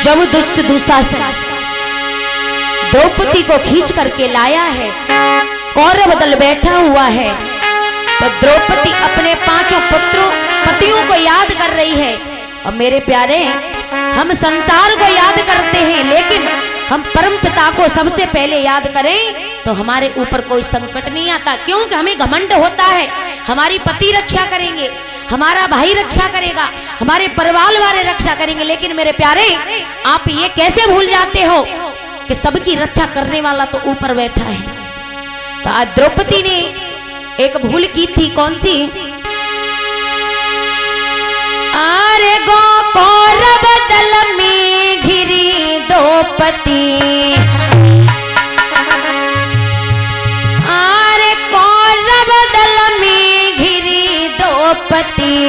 जब दुष्ट दुशासन द्रौपदी को खींच करके लाया है, कौरव दल बैठा हुआ है, तो द्रौपदी अपने पांचों पतियों को याद कर रही है। और मेरे प्यारे, हम संसार को याद करते हैं, लेकिन हम परम पिता को सबसे पहले याद करें तो हमारे ऊपर कोई संकट नहीं आता। क्योंकि हमें घमंड होता है हमारी पति रक्षा करेंगे, हमारा भाई रक्षा करेगा, हमारे परिवार वाले रक्षा करेंगे, लेकिन मेरे प्यारे आप ये कैसे भूल जाते हो कि सबकी रक्षा करने वाला तो ऊपर बैठा है। तो आज द्रौपदी ने एक भूल की थी, कौन सी? अरे गो कौरव दल में घिरी द्रौपदी, अरे कौरव दल में घिरी द्रौपदी,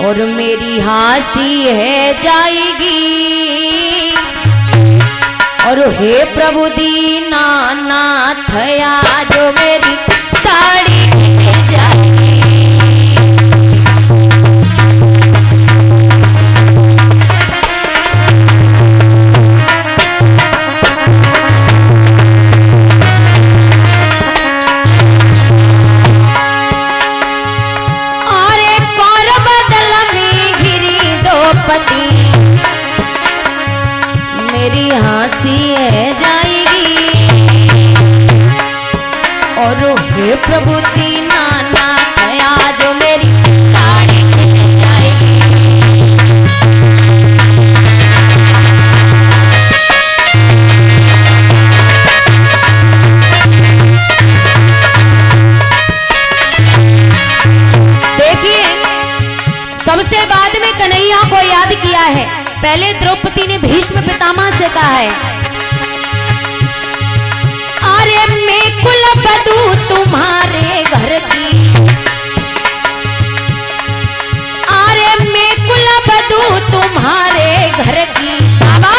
और मेरी हंसी है जाएगी, और हे प्रभु दीनानाथ जो मेरी साड़ी खींच जाएगी। अरे कौरव दल में घिरी द्रौपदी, मेरी हंसी है जाएगी, और हे प्रभु दीनानाथ जो मेरी साड़ी खींच जाएगी। देखिए, सबसे बाद में कन्हैया को याद किया है। पहले द्रौपदी ने भीष्म पितामह से कहा है, अरे मैं कुलवधू तुम्हारे घर की, अरे मैं कुलवधू तुम्हारे घर की, बाबा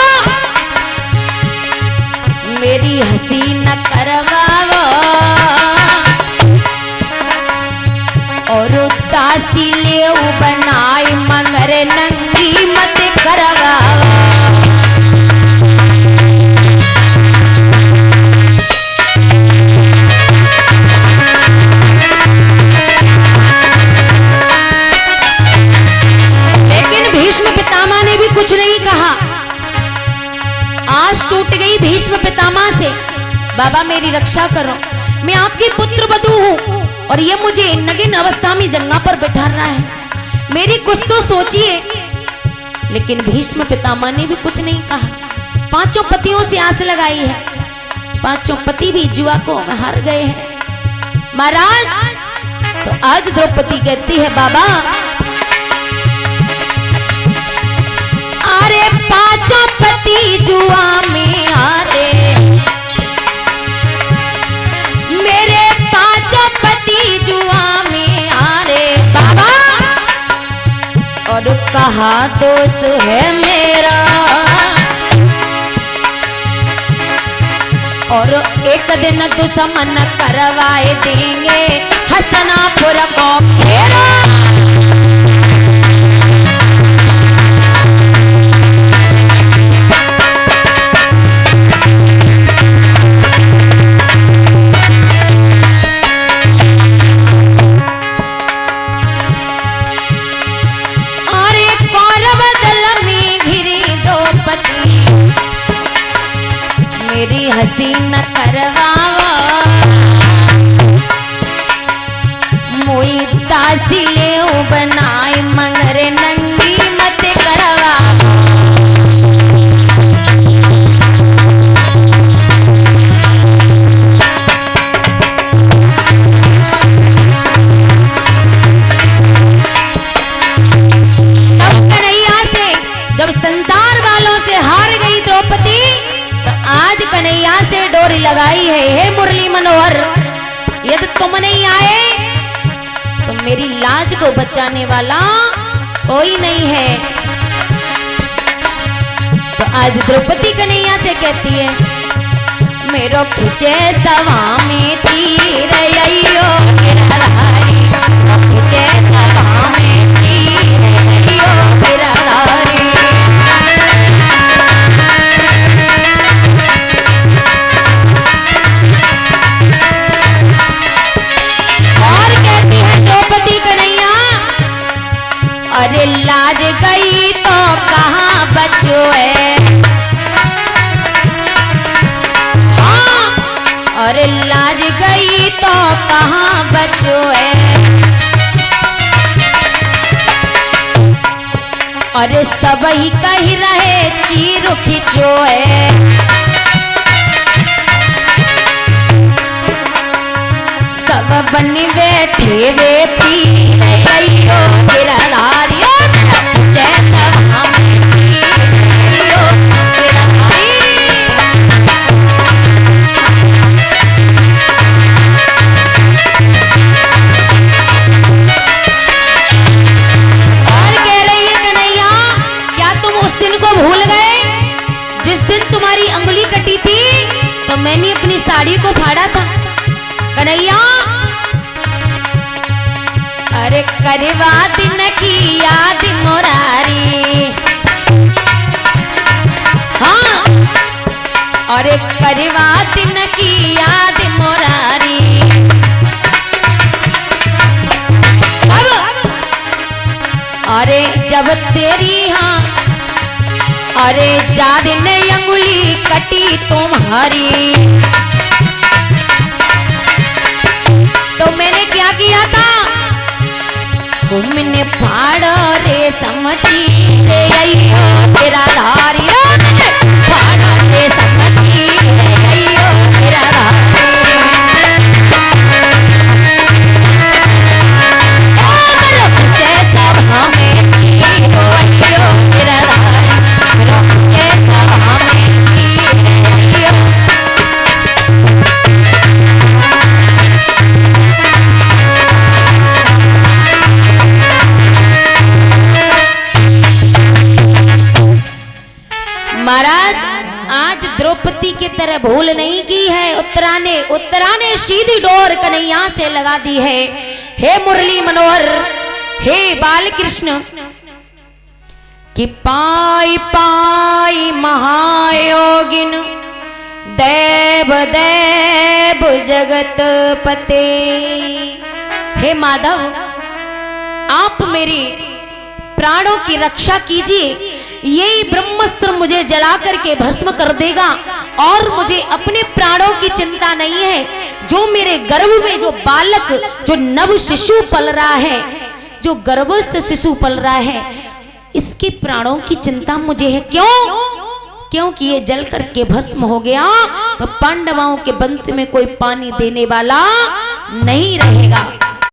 मेरी हंसी न करवाओ, और दासी ले बनाए मगर नंगी मत करवाओ। लेकिन भीष्म पितामह ने भी कुछ नहीं कहा। आस टूट गई भीष्म पितामह से, बाबा मेरी रक्षा करो, मैं आपकी पुत्र वधू हूं और ये मुझे नगिन अवस्था में जंगा पर बिठाना है, मेरी कुछ तो सोचिए। लेकिन भीष्म पितामह ने भी कुछ नहीं कहा। पांचों पतियों से आस लगाई है, पांचों पति भी जुआ को हार गए हैं महाराज। तो आज द्रौपदी कहती है, बाबा अरे पांचों पति जुआ में हारे, मेरे पांचों पति जुआ में हारे, बाबा और कहा दोष है मेरा, और एक दिन दुश्मन करवाए देंगे हसनापुर को फेरा। मेरी हंसी न करवाओ, मोई दासी ले बनाए मगर नंगी मत करवाओ। तब कन्हैया से जब संसार वालों से हार गई द्रौपदी, आज कन्हैया से डोरी लगाई है, हे मुरली मनोहर यदि तुम नहीं आए तो मेरी लाज को बचाने वाला कोई नहीं है। तो आज द्रौपदी कन्हैया से कहती है, मेरो खिंचे सवा में तीर अइयो गिरधारी, खिंचे सवा में तीर अइयो गिरधारी। बचो है। हाँ, अरे लाज गई तो कहाँ बचो है। अरे सब ही कह रहे चीर खिंचो है। सब बन बैठे वे पीर अयो गिरधारी जैसा हमें पीर अयो गिरधारी। और कह रही है कन्हैया, क्या तुम उस दिन को भूल गए जिस दिन तुम्हारी अंगुली कटी थी तो मैंने अपनी साड़ी को फाड़ा था। कन्हैया, अरे करवा दिन की याद मुरारी। हाँ, अरे करवा दिन की याद मुरारी। अब अरे जब तेरी हाँ अरे जाद ने अंगुली कटी तुम्हारी तो मैंने क्या किया था। मैंने फाड़ो रे समझी रे अयो तेरा धारी। फाड़ो रे समझी रे अयो तेरा धारी। सब हमें जीरो अयो तेरा धारी। सब हमें जीरो। महाराज, आज द्रौपदी की तरह भूल नहीं की है। उत्तराने सीधी डोर कन्हैया से लगा दी है। हे मुरली मनोहर, हे बाल कृष्ण कि पाई पाई महायोगिन देव देव जगत पते। हे माधव, आप मेरी प्राणों की रक्षा कीजिए। यही ब्रह्मास्त्र मुझे जला करके भस्म कर देगा और मुझे अपने प्राणों की चिंता नहीं है। जो मेरे गर्भ में जो बालक, जो नव शिशु पल रहा है, जो गर्भस्थ शिशु पल रहा है, इसके प्राणों की चिंता मुझे है। क्यों? क्योंकि ये जल करके भस्म हो गया तो पांडवों के वंश में कोई पानी देने वाला नहीं रहेगा।